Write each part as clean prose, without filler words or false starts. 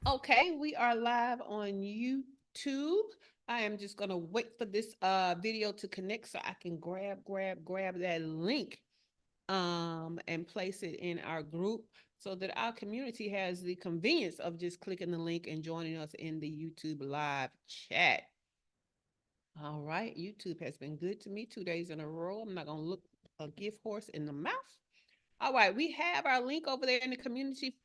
Okay, we are live on YouTube. I am just gonna wait for this video to connect so I can grab that link and place it in our group so that our community has the convenience of just clicking the link and joining us in the YouTube live chat. All right, YouTube has been good to me 2 days in a row. I'm not gonna look a gift horse in the mouth. All right, we have our link over there in the community,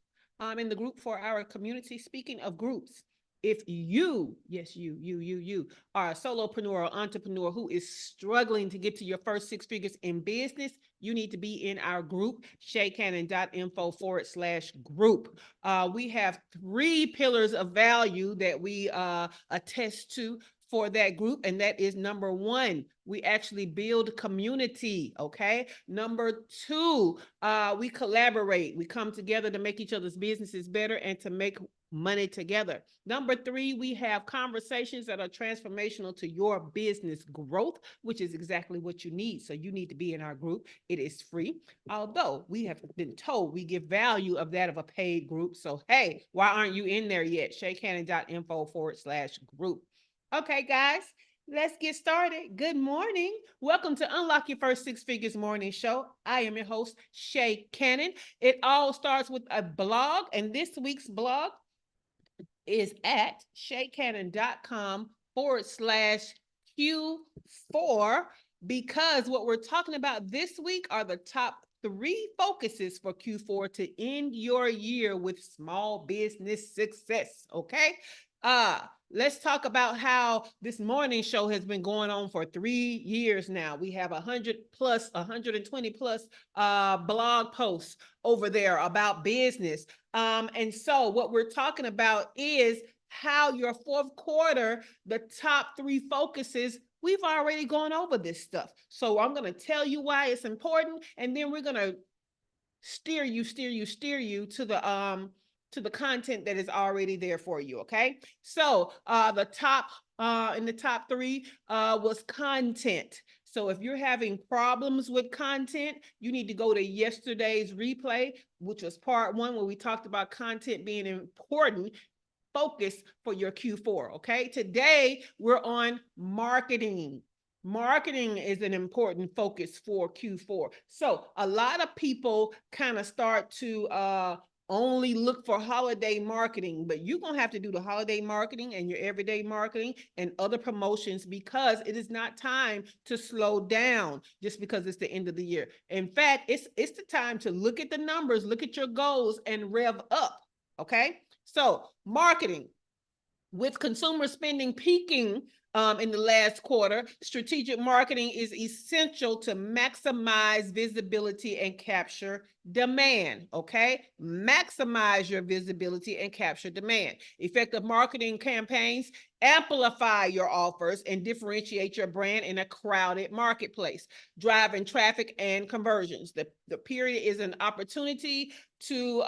in the group for our community. Speaking of groups, if you, yes, you are a solopreneur or entrepreneur who is struggling to get to your first six figures in business, you need to be in our group, shaycannon.info/group. We have three pillars of value that we attest to for that group. And that is number one, we actually build community. Okay. Number two, we collaborate. We come together to make each other's businesses better and to make money together. Number three, we have conversations that are transformational to your business growth, which is exactly what you need. So you need to be in our group. It is free. Although we have been told we give value of that of a paid group. So, hey, why aren't you in there yet? shaycannon.info/group. Okay, guys, let's get started. Good morning. Welcome to Unlock Your First Six Figures Morning Show. I am your host, Shay Cannon. It all starts with a blog, and this week's blog is at shaycannon.com/Q4 because what we're talking about this week are the top three focuses for Q4 to end your year with small business success. Okay. Uh, let's talk about how this morning show has been going on for 3 years now. We have 120 plus blog posts over there about business. And so what we're talking about is how your fourth quarter, the top three focuses, we've already gone over this stuff. So I'm going to tell you why it's important, and then we're going to steer you to the content that is already there for you. Okay. So the top in the top three was content. So if you're having problems with content, you need to go to yesterday's replay, which was part one, where we talked about content being important focus for your Q4. Okay. Today we're on marketing. Marketing is an important focus for Q4. So a lot of people kind of start to only look for holiday marketing, but you're going to have to do the holiday marketing and your everyday marketing and other promotions because it is not time to slow down just because it's the end of the year. In fact, it's the time to look at the numbers, look at your goals and rev up. Okay. So marketing, with consumer spending peaking in the last quarter, strategic marketing is essential to maximize visibility and capture demand. Okay. Maximize your visibility and capture demand. Effective marketing campaigns amplify your offers and differentiate your brand in a crowded marketplace, driving traffic and conversions. The period is an opportunity to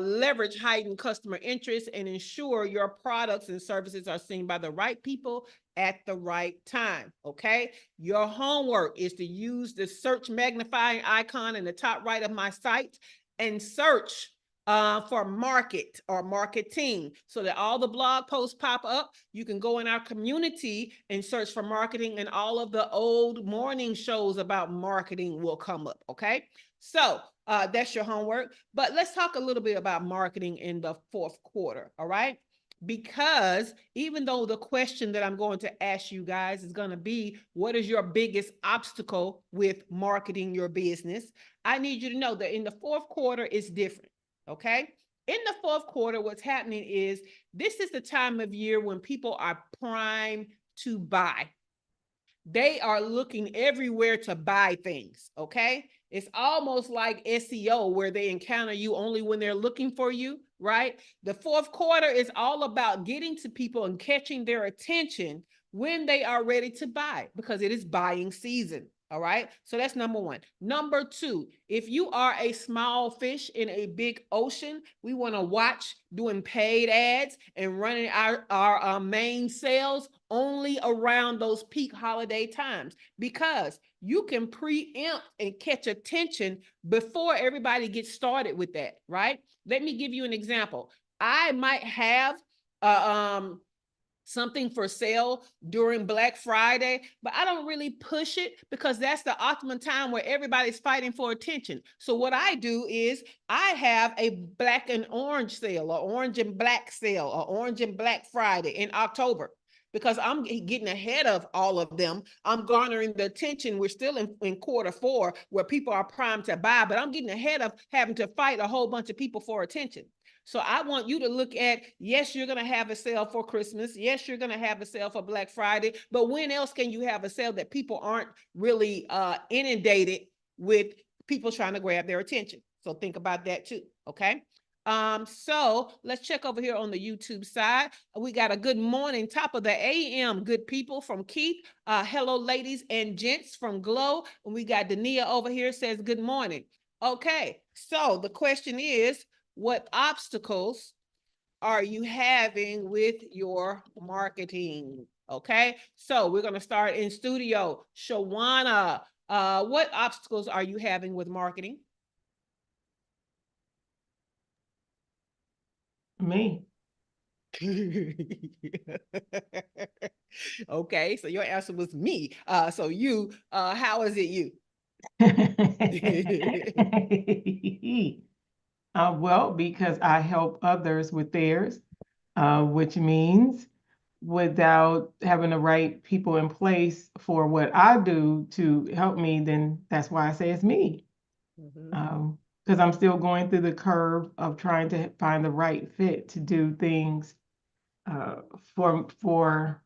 leverage heightened customer interest and ensure your products and services are seen by the right people at the right time. Okay. Your homework is to use the search magnifying icon in the top right of my site and search for market or marketing so that all the blog posts pop up. You can go in our community and search for marketing, and all of the old morning shows about marketing will come up. Okay. So that's your homework. But let's talk a little bit about marketing in the fourth quarter. All right. Because even though the question that I'm going to ask you guys is going to be, what is your biggest obstacle with marketing your business? I need you to know that in the fourth quarter, it's different. Okay. In the fourth quarter, what's happening is this is the time of year when people are primed to buy. They are looking everywhere to buy things. Okay. It's almost like SEO where they encounter you only when they're looking for you, right? The fourth quarter is all about getting to people and catching their attention when they are ready to buy because it is buying season. All right. So that's number one. Number two, if you are a small fish in a big ocean, we want to watch doing paid ads and running our main sales only around those peak holiday times because you can preempt and catch attention before everybody gets started with that, right? Let me give you an example. I might have something for sale during Black Friday, but I don't really push it because that's the optimum time where everybody's fighting for attention. So what I do is I have a black and orange sale, or orange and black sale, or orange and Black Friday in October, because I'm getting ahead of all of them. I'm garnering the attention. We're still in Q4 where people are primed to buy, but I'm getting ahead of having to fight a whole bunch of people for attention. So I want you to look at, yes, you're going to have a sale for Christmas. Yes, you're going to have a sale for Black Friday. But when else can you have a sale that people aren't really inundated with people trying to grab their attention? So think about that too. Okay. So let's check over here on the YouTube side. We got a good morning, top of the AM, good people from Keith. Hello, ladies and gents from Glow. And we got Dania over here says good morning. Okay. So the question is, what obstacles are you having with your marketing? Okay, so we're going to start in studio. Shawana, what obstacles are you having with marketing? Me. Okay, so your answer was me. So you, how is it you? Well, because I help others with theirs, which means without having the right people in place for what I do to help me, then that's why I say it's me. Because I'm still going through the curve of trying to find the right fit to do things for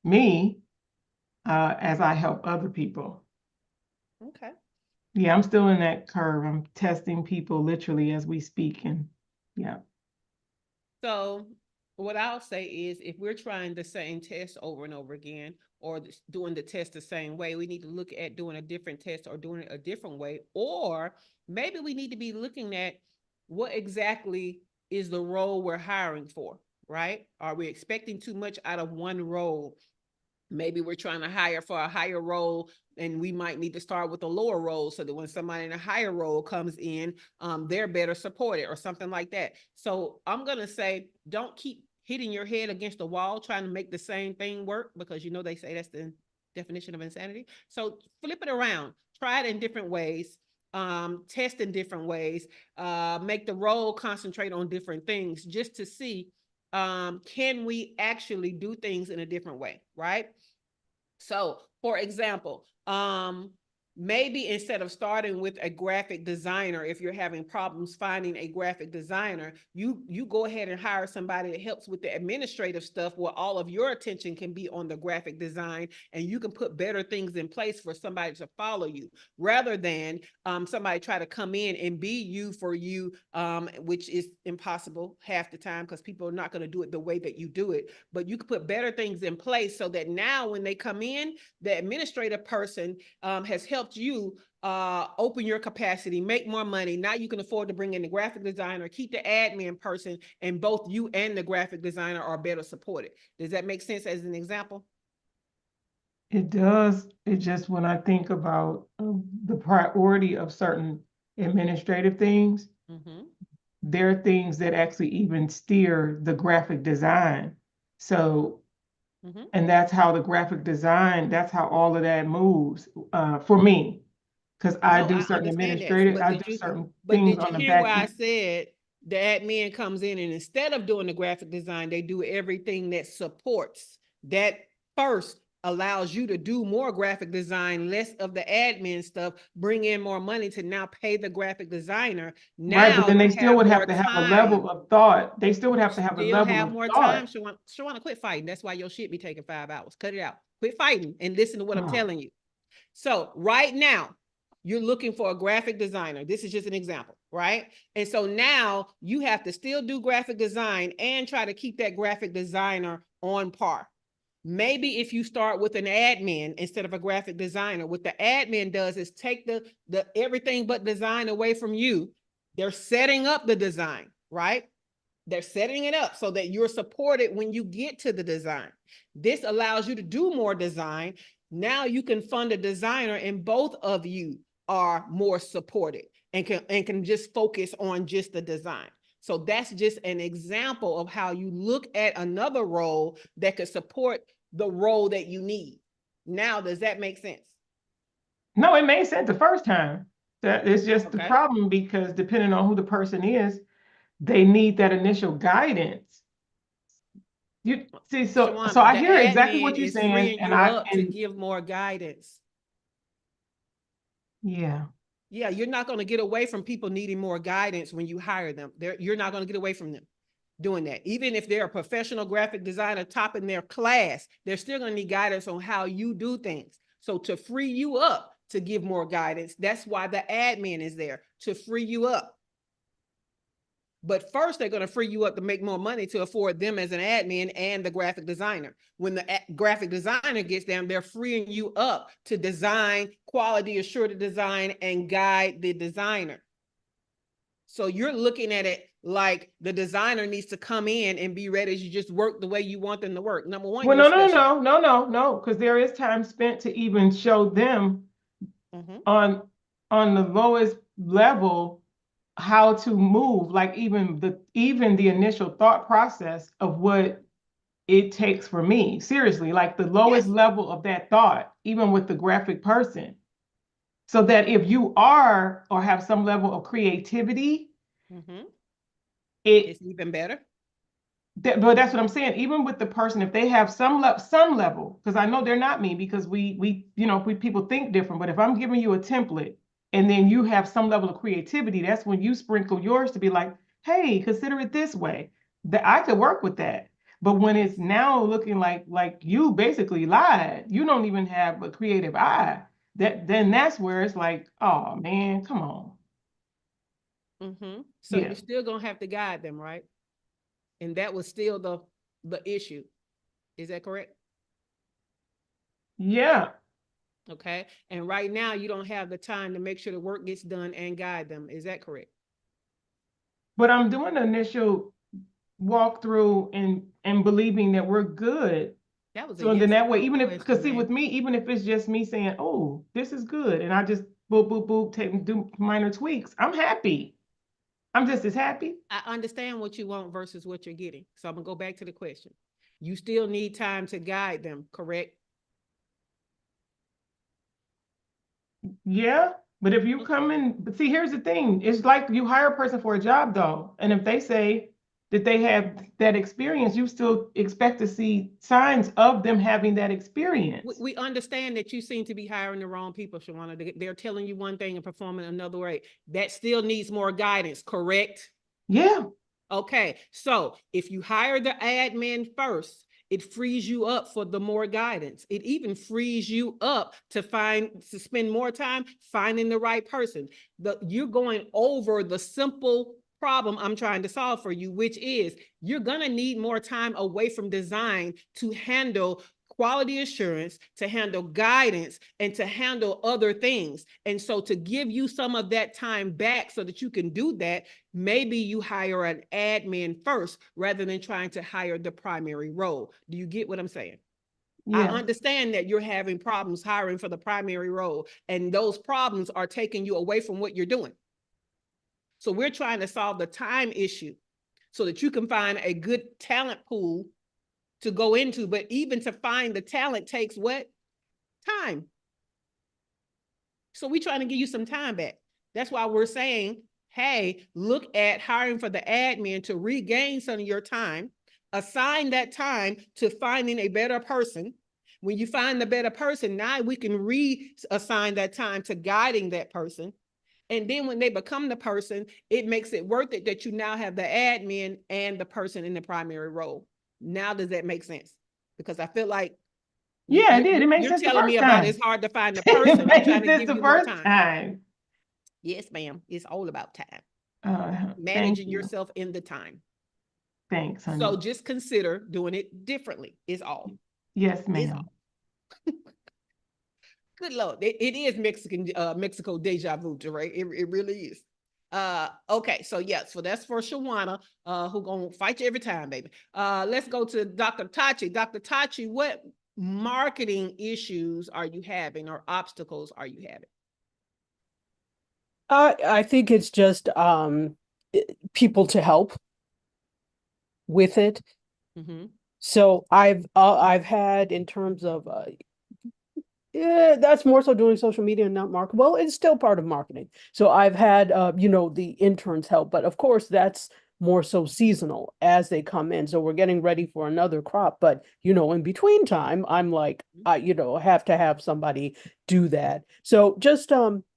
me as I help other people. Okay. Yeah, I'm still in that curve. I'm testing people literally as we speak. And yeah. So what I'll say is, if we're trying the same test over and over again, or doing the test the same way, we need to look at doing a different test or doing it a different way. Or maybe we need to be looking at what exactly is the role we're hiring for, right? Are we expecting too much out of one role? Maybe we're trying to hire for a higher role, and we might need to start with a lower role so that when somebody in a higher role comes in, they're better supported or something like that. So I'm going to say, don't keep hitting your head against the wall trying to make the same thing work, because you know they say that's the definition of insanity. So flip it around, try it in different ways, test in different ways, make the role concentrate on different things just to see, can we actually do things in a different way, right? So, for example, maybe instead of starting with a graphic designer, if you're having problems finding a graphic designer, you go ahead and hire somebody that helps with the administrative stuff, where all of your attention can be on the graphic design, and you can put better things in place for somebody to follow you, rather than somebody try to come in and be you for you, which is impossible half the time because people are not going to do it the way that you do it. But you can put better things in place so that now when they come in, the administrative person has helped you open your capacity, make more money. Now you can afford to bring in the graphic designer, keep the admin person, and both you and the graphic designer are better supported. Does that make sense as an example? It does. It just, when I think about the priority of certain administrative things, there are things that actually even steer the graphic design. So, and that's how the graphic design, that's how all of that moves for me. Because I No, do I certain understand that. administrative, But I did do you certain but things did you on the hear where back I end. said the admin comes in, and instead of doing the graphic design, they do everything that supports that first, allows you to do more graphic design, less of the admin stuff, bring in more money to now pay the graphic designer. Right, but Now then they you still have would have more to have a time. level of thought. They still would have to have a Still level have of more time. thought. Shawana, quit fighting. That's why your shit be taking 5 hours. Cut it out. Quit fighting and listen to what I'm telling you. So right now, you're looking for a graphic designer. This is just an example, right? And so now you have to still do graphic design and try to keep that graphic designer on par. Maybe if you start with an admin instead of a graphic designer, what the admin does is take the everything but design away from you. They're setting up the design, right? They're setting it up so that you're supported when you get to the design. This allows you to do more design. Now you can fund a designer, and both of you are more supported and can just focus on just the design. So that's just an example of how you look at another role that could support the role that you need. Now, does that make sense? No, it made sense the first time. That is just the Okay. problem, because depending on who the person is, they need that initial guidance. You see, so Shawan, I the hear exactly admin what you're is saying, freeing and you up to give more guidance. yeah. Yeah, you're not going to get away from people needing more guidance when you hire them. You're not going to get away from them doing that. Even if they're a professional graphic designer, top in their class, they're still going to need guidance on how you do things. So to free you up to give more guidance, that's why the admin is there, to free you up. But first, they're going to free you up to make more money to afford them as an admin and the graphic designer. When the graphic designer gets down, they're freeing you up to design, quality assure the design, and guide the designer. So you're looking at it like the designer needs to come in and be ready to just work the way you want them to work. Number one, Well, you're no, no, special. no, no, no, no, because there is time spent to even show them on the lowest level how to move, like even the initial thought process of what it takes for me. Seriously, like the lowest Yes. level of that thought, even with the graphic person. So that if you are or have some level of creativity, it It's even better. but that's what I'm saying. Even with the person, if they have some level, because I know they're not me, because we people think different. But if I'm giving you a template and then you have some level of creativity, that's when you sprinkle yours to be like, hey, consider it this way. That I could work with that. But when Yes. it's now looking like you basically lied, you don't even have a creative eye. Then that's where it's like, oh man, come on. So Yeah. you're still gonna have to guide them, right? And that was still the issue. Is that correct? Yeah. Okay. And right now you don't have the time to make sure the work gets done and guide them. Is that correct? But I'm doing the initial walkthrough and believing that we're good. That was a So then yes or that way, no even if, because question, see, man. with me, even if it's just me saying, oh, this is good, and I just boop, boop, boop, do minor tweaks, I'm happy. I'm just as happy. I understand what you want versus what you're getting. So I'm gonna go back to the question. You still need time to guide them, correct? Yeah. But if you come in, but see, here's the thing. It's like you hire a person for a job though. And if they say that they have that experience, you still expect to see signs of them having that experience. We understand that you seem to be hiring the wrong people, Shawana. They're telling you one thing and performing another way. That still needs more guidance, correct? Yeah. Okay, so if you hire the admin first, it frees you up for the more guidance. It even frees you up to spend more time finding the right person. You're going over the simple problem I'm trying to solve for you, which is you're gonna need more time away from design to handle quality assurance, to handle guidance, and to handle other things. And so to give you some of that time back so that you can do that, maybe you hire an admin first rather than trying to hire the primary role. Do you get what I'm saying? I Yeah. understand that you're having problems hiring for the primary role, and those problems are taking you away from what you're doing. So we're trying to solve the time issue so that you can find a good talent pool to go into. But even to find the talent takes what? Time. So we're trying to give you some time back. That's why we're saying, hey, look at hiring for the admin to regain some of your time, assign that time to finding a better person. When you find the better person, now we can reassign that time to guiding that person. And then when they become the person, it makes it worth it that you now have the admin and the person in the primary role. Now, does that make sense? Because I feel like Yeah, it did. It makes you're sense the telling me first about time. it's hard to find the It person. I'm trying made to sense give the you more first time. time. Yes, ma'am. It's all about time. Thank Managing you. yourself in the time. Thanks, So honey. just consider doing it differently, is all. Yes, Is ma'am. all. Good Lord. It is Mexico deja vu, right? It really is. Okay, so yes, so that's for Shawana, who gonna fight you every time, baby. Let's go to Dr. Tachi. Dr. Tachi, what marketing issues are you having or obstacles are you having? I think it's just people to help with it. Mm-hmm. So I've had in terms of yeah, that's more so doing social media and not market. Well, it's still part of marketing. So I've had the interns help, but of course that's more so seasonal as they come in. So we're getting ready for another crop, but in between time, I'm like, have to have somebody do that. So just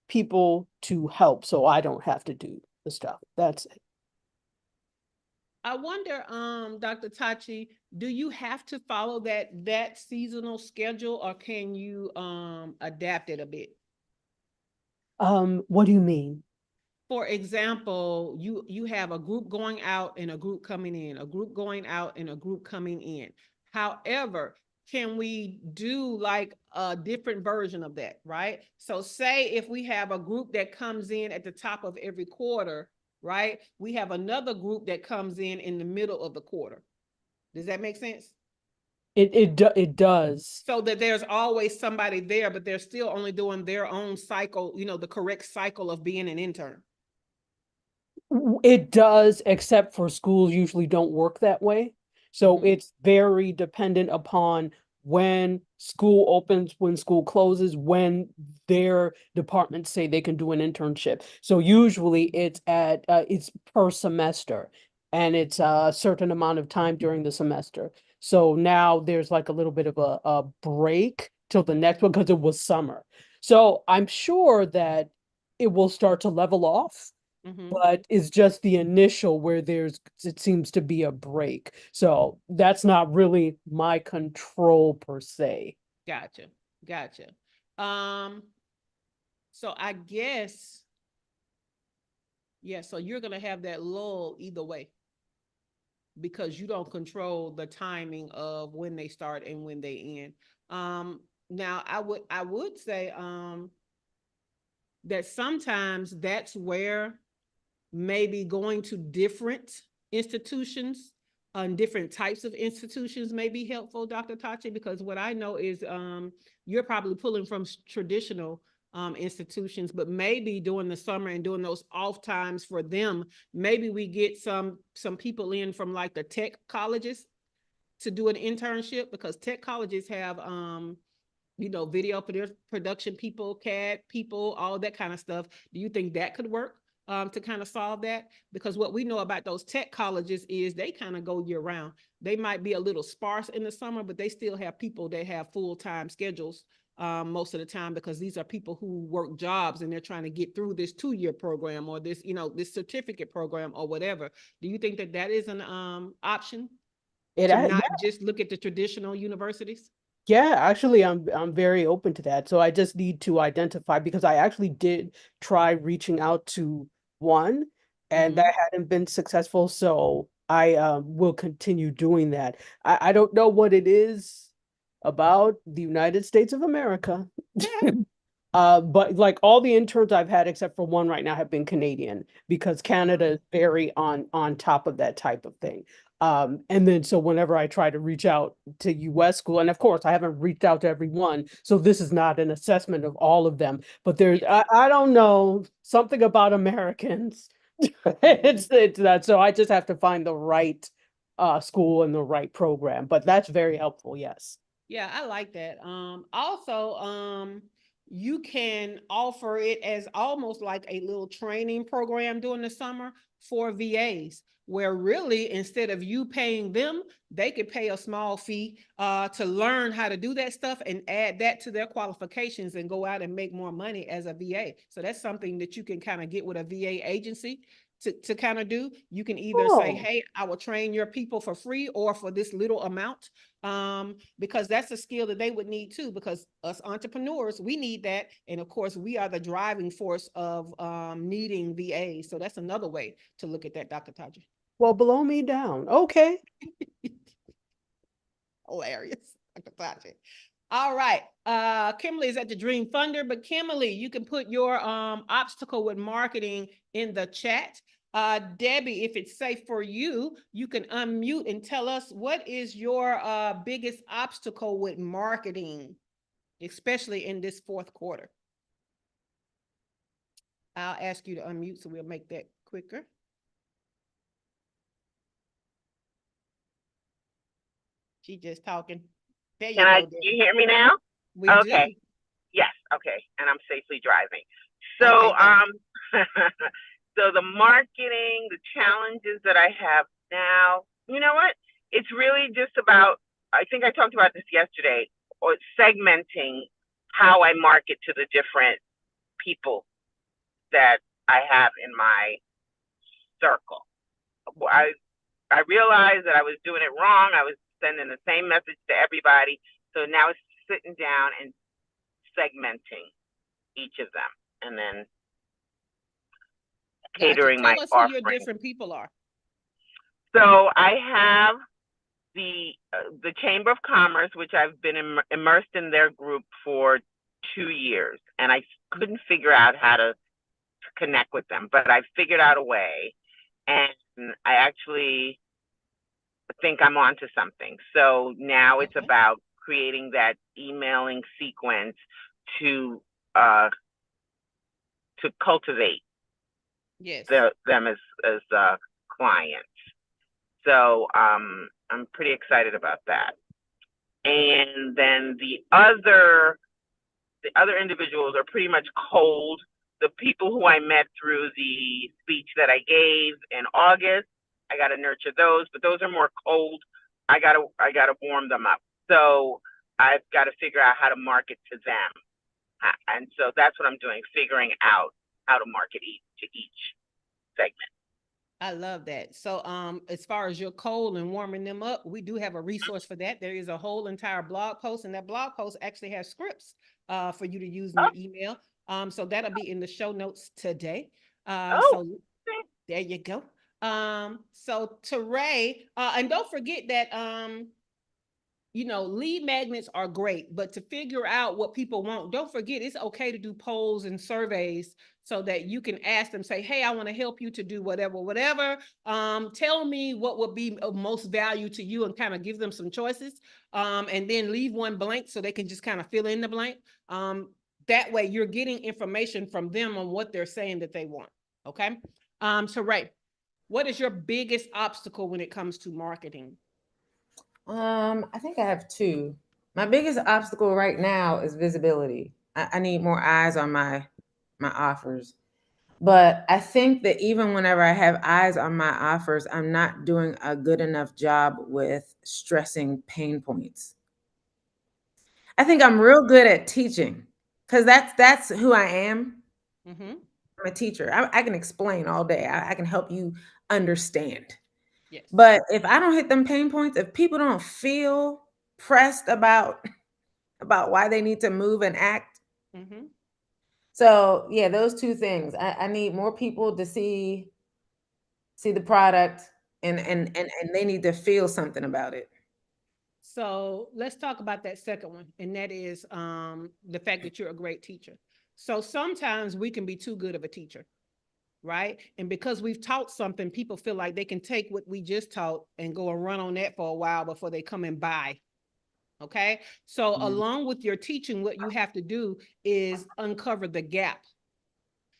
people to help so I don't have to do the stuff. That's it. I wonder, Dr. Tachi, do you have to follow that seasonal schedule, or can you adapt it a bit? What do you mean? For example, you have a group going out and a group coming in, a group going out and a group coming in. However, can we do like a different version of that, right? So say if we have a group that comes in at the top of every quarter, right? We have another group that comes in the middle of the quarter. Does that make sense? It does. So that there's always somebody there, but they're still only doing their own cycle, the correct cycle of being an intern. It does, except for schools usually don't work that way. So Mhm. it's very dependent upon when school opens, when school closes, when their departments say they can do an internship. So usually it's per semester, and it's a certain amount of time during the semester. So now there's like a little bit of a break till the next one because it was summer. So I'm sure that it will start to level off, Mhm. but it's just the initial where it seems to be a break. So that's not really my control per se. Gotcha. Gotcha. Um, so I guess, yeah, so you're gonna have that lull either way because you don't control the timing of when they start and when they end. Now I would say that sometimes that's where maybe going to different institutions and different types of institutions may be helpful, Dr. Tachi, because what I know is you're probably pulling from traditional institutions, but maybe during the summer and during those off times for them, maybe we get some people in from like the tech colleges to do an internship, because tech colleges have video production people, CAD people, all that kind of stuff. Do you think that could work to kind of solve that? Because what we know about those tech colleges is they kind of go year round. They might be a little sparse in the summer, but they still have people that have full-time schedules most of the time, because these are people who work jobs and they're trying to get through this 2-year program or this certificate program or whatever. Do you think that is an option to Yeah, not just look at the traditional universities? yeah, actually I'm very open to that. So I just need to identify, because I actually did try reaching out to one and Mm-hmm. that hadn't been successful. So I will continue doing that. I don't know what it is about the United States of America. But like all the interns I've had, except for one right now, have been Canadian, because Canada is very on top of that type of thing. And then so whenever I try to reach out to US school, and of course I haven't reached out to everyone, so this is not an assessment of all of them, but there's Yes. I don't know, something about Americans. It's that, so I just have to find the right school and the right program. But that's very helpful, yes. Yeah, I like that. Also, you can offer it as almost like a little training program during the summer for VAs, where really instead of you paying them, they could pay a small fee to learn how to do that stuff and add that to their qualifications and go out and make more money as a VA. So that's something that you can kind of get with a VA agency to kind of do. You can either say, Oh. hey, I will train your people for free or for this little amount, because that's a skill that they would need too, because us entrepreneurs, we need that. And of course, we are the driving force of needing VAs. So that's another way to look at that, Dr. Taji. Well, blow me down. Okay. Hilarious, Dr. Taji. All right. Kimberly is at the Dream Funder, but Kimberly, you can put your obstacle with marketing in the chat. Debbie, if it's safe for you, you can unmute and tell us what is your biggest obstacle with marketing, especially in this fourth quarter. I'll ask you to unmute so we'll make that quicker. She just talking. There you Can I, go, you Debbie. hear me now? We Okay. do. Yes. Okay. And I'm safely driving. Okay, So, thanks. so the marketing, the challenges that I have now, you know what? It's really just about, I think I talked about this yesterday, or segmenting how I market to the different people that I have in my circle. I realized that I was doing it wrong. I was sending the same message to everybody. So now it's sitting down and segmenting each of them and then Gotcha. catering my Tell us who your offering. different people are. So I have the Chamber of Commerce, which I've been immersed in their group for 2 years, and I couldn't figure out how to connect with them, but I figured out a way, and I actually think I'm onto something. So now it's Okay. about creating that emailing sequence to cultivate Yes. them as clients. So I'm pretty excited about that. And then the other individuals are pretty much cold. The people who I met through the speech that I gave in August, I got to nurture those, but those are more cold. I got to warm them up. So I've got to figure out how to market to them. And so that's what I'm doing, figuring out how to market to each segment. I love that. So, as far as your cold and warming them up, we do have a resource for that. There is a whole entire blog post, and that blog post actually has scripts for you to use in your email. So that'll be in the show notes today. So there you go. So Teray, and don't forget that lead magnets are great, but to figure out what people want, don't forget it's okay to do polls and surveys so that you can ask them, say, hey, I want to help you to do whatever. Tell me what would be of most value to you and kind of give them some choices. And then leave one blank so they can just kind of fill in the blank. That way you're getting information from them on what they're saying that they want. Okay. So Ray, what is your biggest obstacle when it comes to marketing? I think I have two. My biggest obstacle right now is visibility. I need more eyes on my offers. But I think that even whenever I have eyes on my offers, I'm not doing a good enough job with stressing pain points. I think I'm real good at teaching because that's who I am. Mm-hmm. I'm a teacher. I can explain all day. I can help you understand. Yes. But if I don't hit them pain points, if people don't feel pressed about why they need to move and act. Mm-hmm. So yeah, those two things. I need more people to see the product and they need to feel something about it. So let's talk about that second one, and that is the fact that you're a great teacher. So sometimes we can be too good of a teacher, right? And because we've taught something, people feel like they can take what we just taught and go and run on that for a while before they come and buy. Okay. So Mm. along with your teaching, what you have to do is uncover the gap.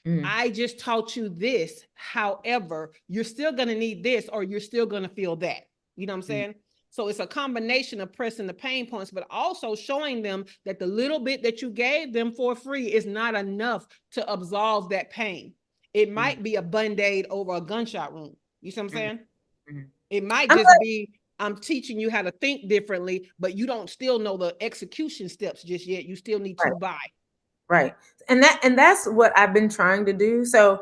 Mm. I just taught you this. However, you're still going to need this, or you're still going to feel that. You know what I'm saying? So it's a combination of pressing the pain points, but also showing them that the little bit that you gave them for free is not enough to absolve that pain. It might be a band-aid over a gunshot wound. You see what I'm saying? It might I'm just be, I'm teaching you how to think differently, but you don't still know the execution steps just yet. You still need to buy. Right. And that's what I've been trying to do. So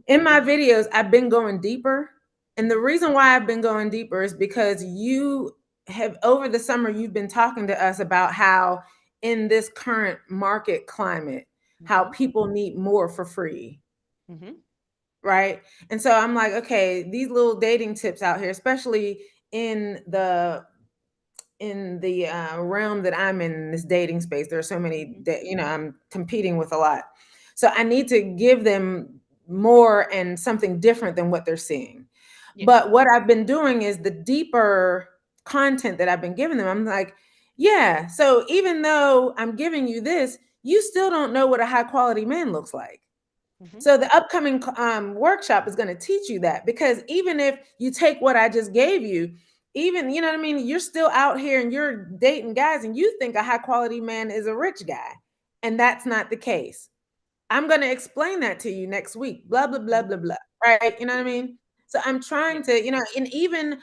in my videos, I've been going deeper. And the reason why I've been going deeper is because you have, over the summer, you've been talking to us about how in this current market climate, how people need more for free. Right. And so I'm like, okay, these little dating tips out here, especially in the realm that I'm in this dating space, there are so many that, I'm competing with a lot. So I need to give them more and something different than what they're seeing. Yes. But what I've been doing is the deeper content that I've been giving them. I'm like, yeah, so even though I'm giving you this, you still don't know what a high quality man looks like. So the upcoming workshop is going to teach you that, because even if you take what I just gave you even, you know what I mean? You're still out here and you're dating guys and you think a high quality man is a rich guy. And that's not the case. I'm going to explain that to you next week, blah, blah, blah, blah, blah. Right. You know what I mean? So I'm trying to, you know, and even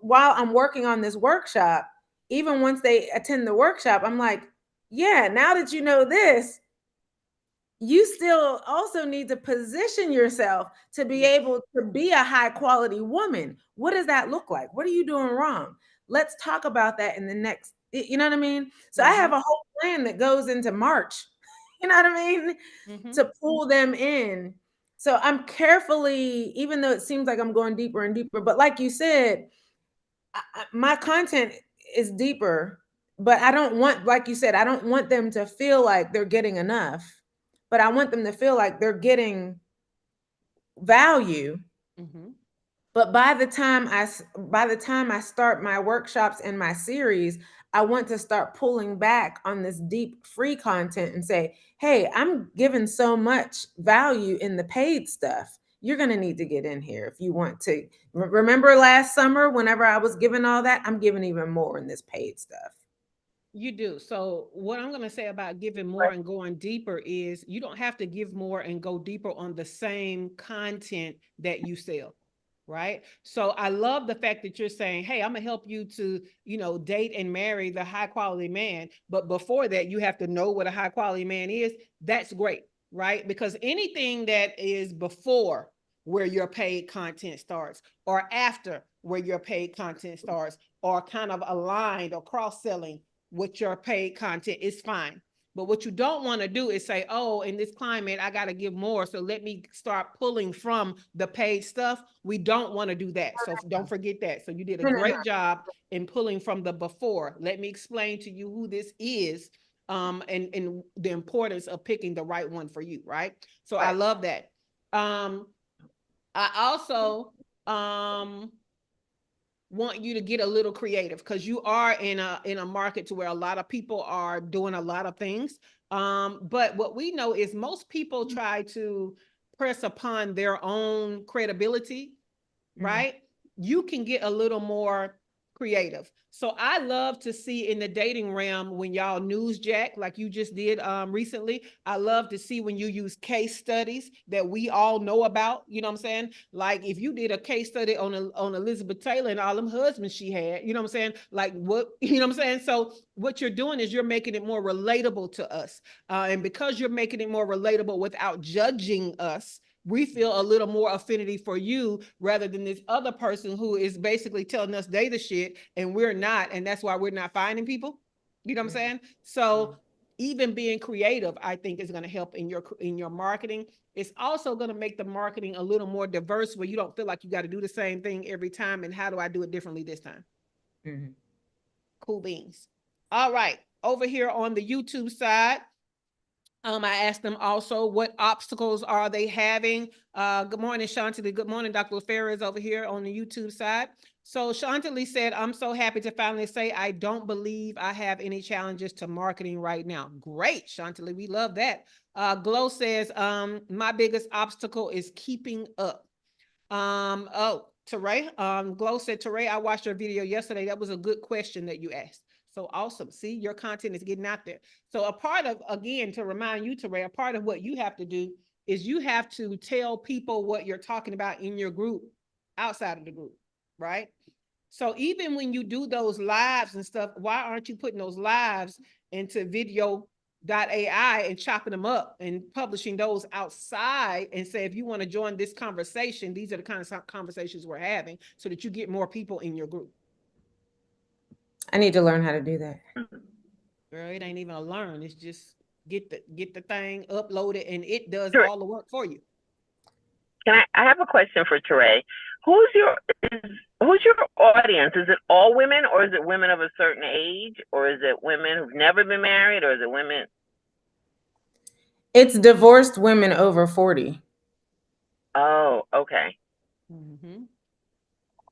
while I'm working on this workshop, even once they attend the workshop, I'm like, yeah, now that you know this, you still also need to position yourself to be able to be a high quality woman. What does that look like? What are you doing wrong? Let's talk about that in the next, you know what I mean? So I have a whole plan that goes into March, you know what I mean? To pull them in. So I'm carefully, even though it seems like I'm going deeper and deeper, but like you said, my content is deeper, but I don't want, like you said, I don't want them to feel like they're getting enough, but I want them to feel like they're getting value. But by the time I start my workshops and my series, I want to start pulling back on this deep free content and say, hey, I'm giving so much value in the paid stuff. You're going to need to get in here if you want to. Remember last summer, whenever I was giving all that, I'm giving even more in this paid stuff. You do. So what I'm going to say about giving more and going deeper is you don't have to give more and go deeper on the same content that you sell. Right. So I love the fact that you're saying, hey, I'm gonna help you to, you know, date and marry the high quality man. But before that, you have to know what a high quality man is. That's great. Right. Because anything that is before where your paid content starts or after where your paid content starts or kind of aligned or cross-selling with your paid content is fine. But what you don't want to do is say, oh, in this climate, I got to give more. So let me start pulling from the paid stuff. We don't want to do that. So don't forget that. So you did a great job in pulling from the before. Let me explain to you who this is and the importance of picking the right one for you. Right. So I love that. I also want you to get a little creative because you are in a market to where a lot of people are doing a lot of things. But what we know is most people try to press upon their own credibility, right? You can get a little more creative. So I love to see in the dating realm when y'all newsjack like you just did recently. I love to see when you use case studies that we all know about. You know what I'm saying? Like if you did a case study on Elizabeth Taylor and all them husbands she had, you know what I'm saying? Like what, you know what I'm saying? So what you're doing is you're making it more relatable to us. And because you're making it more relatable without judging us, we feel a little more affinity for you rather than this other person who is basically telling us they the shit and we're not. And that's why we're not finding people. You know what I'm saying? So even being creative, I think is going to help in your marketing. It's also going to make the marketing a little more diverse where you don't feel like you got to do the same thing every time. And how do I do it differently this time? Cool beans. All right. Over here on the YouTube side, I asked them also what obstacles are they having. Good morning, Chantilly. Good morning, Dr. LaFera is over here on the YouTube side. So Chantilly said, I'm so happy to finally say I don't believe I have any challenges to marketing right now. Great, Chantilly. We love that. Glow says, my biggest obstacle is keeping up. Teray, Glow said, Teray, I watched your video yesterday. That was a good question that you asked. So awesome. See, your content is getting out there. So a part of, again, to remind you, Teray, a part of what you have to do is you have to tell people what you're talking about in your group, outside of the group, right? So even when you do those lives and stuff, why aren't you putting those lives into video.ai and chopping them up and publishing those outside and say, if you want to join this conversation, these are the kind of conversations we're having so that you get more people in your group. I need to learn how to do that. Girl, it ain't even a learn. It's just get the thing uploaded and it does Sure. all the work for you. I have a question for Teray. Who's your audience? Is it all women or is it women of a certain age or is it women who've never been married or is it women? It's divorced women over 40. Oh, okay.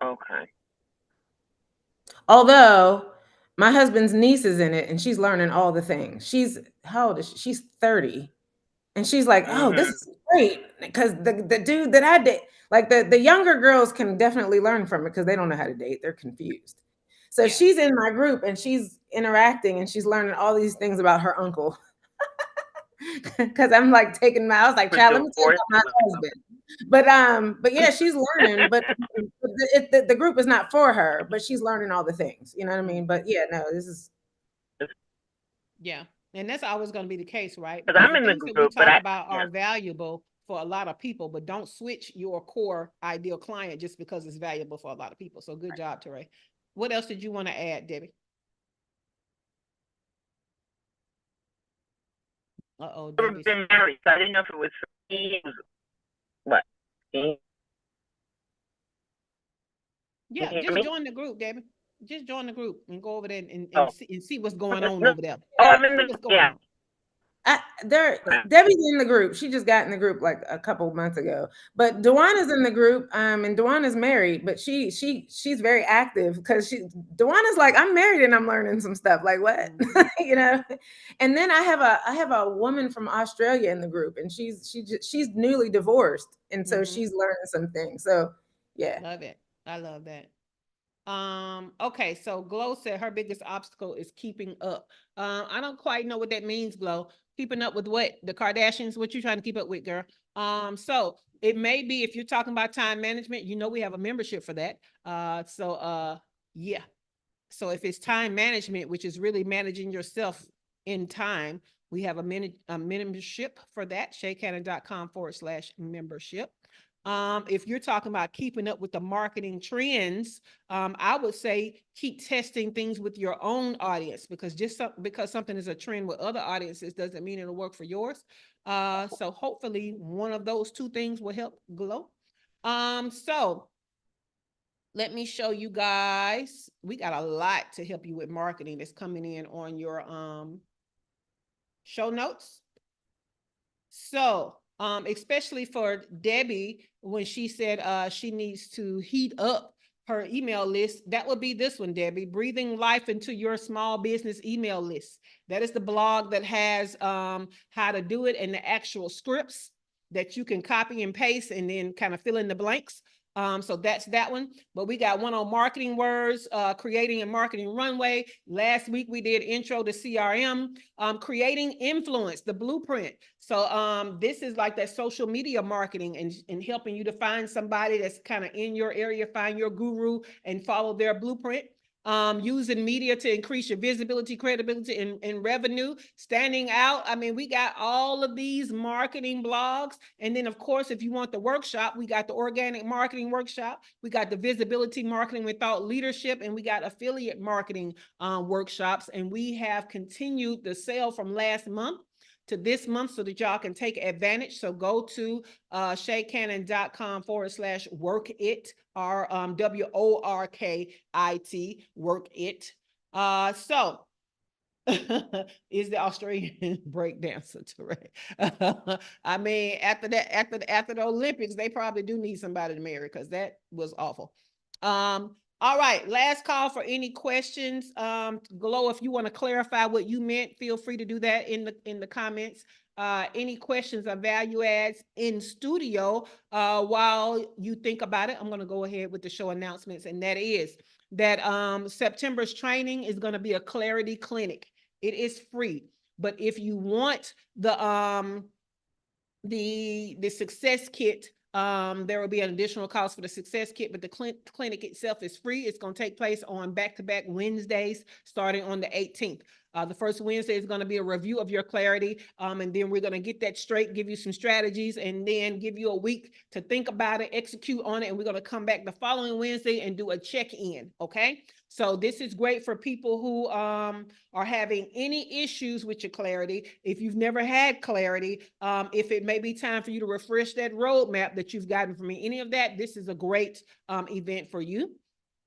Okay. Although my husband's niece is in it and she's learning all the things. How old is she? She's 30. And she's like, oh, this is great because the dude that I date, like the younger girls can definitely learn from it because they don't know how to date. They're confused. So Yeah. she's in my group and she's interacting and she's learning all these things about her uncle. Because I'm like taking my, I was like, For child, let me tell you divorce. about my husband. But yeah, she's learning, but the group is not for her, but she's learning all the things. You know what I mean? But yeah, no, this is Yeah. And that's always going to be the case, right? Because Because I'm the in the things that we group, but talk I, about yeah. are valuable for a lot of people, but don't switch your core ideal client just because it's valuable for a lot of people. So good job, Teray. What else did you want to add, Debbie? Uh-oh, I've never Debbie's. been married, so I didn't know if it was for me. It was, what? Can you Yeah, hear just me? join the group, Debbie. Just join the group and go over there and Oh, see what's going on no. over there. Oh, I'm in See the, what's going yeah. on. Debbie's in the group. She just got in the group like a couple of months ago. But Dewana's in the group, and Dewana's married, but she's very active because Dewana's like, I'm married and I'm learning some stuff. Like what? You know? And then I have a woman from Australia in the group, and she's newly divorced, and so she's learning some things. So yeah. Love it. I love that. Okay, so Glow said her biggest obstacle is keeping up. I don't quite know what that means, Glow. Keeping up with what? The Kardashians? What you trying to keep up with, girl? So it may be if you're talking about time management, you know we have a membership for that. Yeah. So if it's time management, which is really managing yourself in time, we have a membership for that, shaycannon.com/membership. If you're talking about keeping up with the marketing trends, I would say keep testing things with your own audience because because something is a trend with other audiences doesn't mean it'll work for yours. So hopefully one of those two things will help Glow. So let me show you guys. We got a lot to help you with marketing that's coming in on your show notes. So, especially for Debbie, when she said she needs to heat up her email list, that would be this one, Debbie, breathing life into your small business email list. That is the blog that has how to do it and the actual scripts that you can copy and paste and then kind of fill in the blanks. So that's that one. But we got one on marketing words, creating a marketing runway. Last week we did intro to CRM, creating influence, the blueprint. So this is like that social media marketing and helping you to find somebody that's kind of in your area, find your guru and follow their blueprint. Using media to increase your visibility, credibility, and revenue, standing out. I mean, we got all of these marketing blogs. And then, of course, if you want the workshop, we got the organic marketing workshop. We got the visibility marketing with thought leadership, and we got affiliate marketing workshops. And we have continued the sale from last month to this month so that y'all can take advantage. So go to shaycannon.com/work it, or WORKIT, work it. So is the Australian breakdancer, Teray. I mean, after the Olympics, they probably do need somebody to marry because that was awful. All right, last call for any questions. Glow, if you want to clarify what you meant, feel free to do that in the comments. Any questions or value adds in studio while you think about it, I'm going to go ahead with the show announcements, and that is that September's training is going to be a clarity clinic. It is free, but if you want the success kit, there will be an additional cost for the success kit, but the clinic itself is free. It's going to take place on back-to-back Wednesdays starting on the 18th. The first Wednesday is going to be a review of your clarity, and then we're going to get that straight, give you some strategies, and then give you a week to think about it, execute on it, and we're going to come back the following Wednesday and do a check-in, okay? So this is great for people who are having any issues with your clarity. If you've never had clarity, if it may be time for you to refresh that roadmap that you've gotten from me, any of that, this is a great event for you.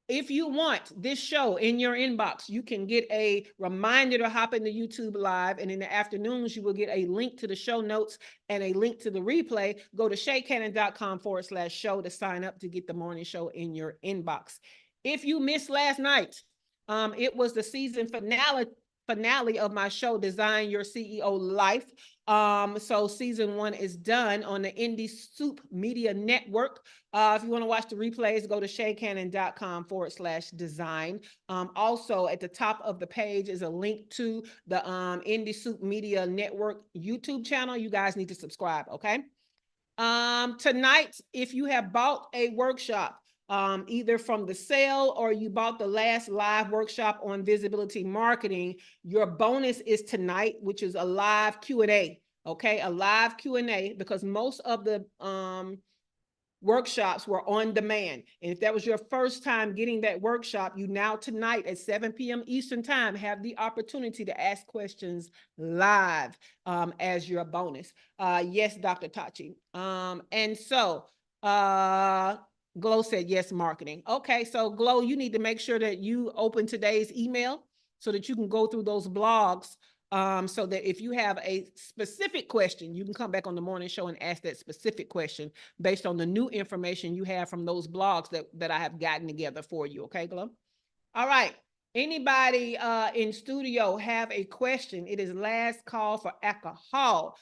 If you want this show in your inbox, you can get a reminder to hop into YouTube Live, and in the afternoons, you will get a link to the show notes and a link to the replay. Go to shaycannon.com/show to sign up to get the morning show in your inbox. If you missed last night, it was the season finale finale of my show, Design Your CEO Life. So season 1 is done on the Indie Soup Media Network. If you want to watch the replays, go to shaycannon.com/design. Also at the top of the page is a link to the Indie Soup Media Network YouTube channel. You guys need to subscribe, okay? Tonight, if you have bought a workshop, either from the sale or you bought the last live workshop on visibility marketing, your bonus is tonight, which is a live Q&A. Okay, a live Q&A, because most of the workshops were on demand. And if that was your first time getting that workshop, you now tonight at 7 p.m. Eastern time have the opportunity to ask questions live as your bonus. Yes, Dr. Tachi. And so Glow said yes, marketing. Okay, so Glow, you need to make sure that you open today's email so that you can go through those blogs. So that if you have a specific question, you can come back on the morning show and ask that specific question based on the new information you have from those blogs that I have gotten together for you. Okay, Glow? All right. Anybody in studio have a question? It is last call for alcohol.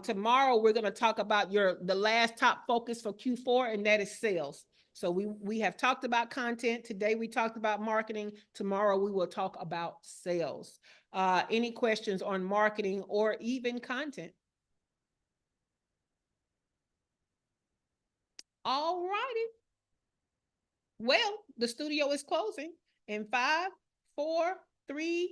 Tomorrow we're going to talk about the last top focus for Q4, and that is sales. So we have talked about content. Today we talked about marketing. Tomorrow we will talk about sales. Any questions on marketing or even content? All righty. Well, the studio is closing in 5, 4, 3,